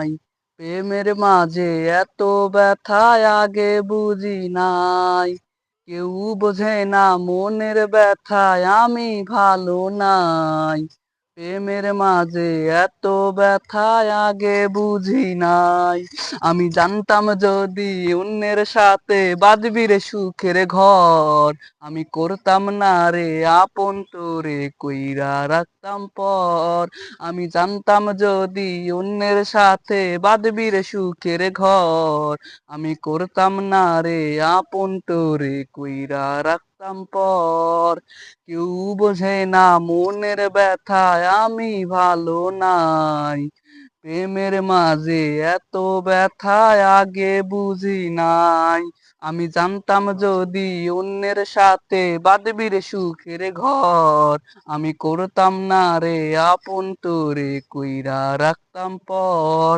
নাই। প্রেমের মাঝে এত ব্যথা আগে বুঝি নাই। কেউ বোঝে না মনের ব্যথায় আমি ভালো নাই। প্রেমের মাঝে এত ব্যথা আগে বুঝি নাই। আমি জানতাম যদি অন্যের সাথে বাঁধবি রে সুখের ঘর, আমি করতাম না রে আপন তোরে কইরা রাখতাম পর। আমি জানতাম যদি অন্যের সাথে বাঁধবি রে সুখের ঘর, আমি করতাম না রে আপন তোরে কইরা রাখতাম পর। কেউ বোঝে না মনের ব্যথায় আমি ভালো নাই। প্রেমের মাঝে এত ব্যথা আগে বুঝি নাই। আমি জানতাম যদি অন্যের সাথে বাঁধবি রে সুখের ঘর, আমি করতাম না রে আপন তোরে কইরা রাখতাম পর।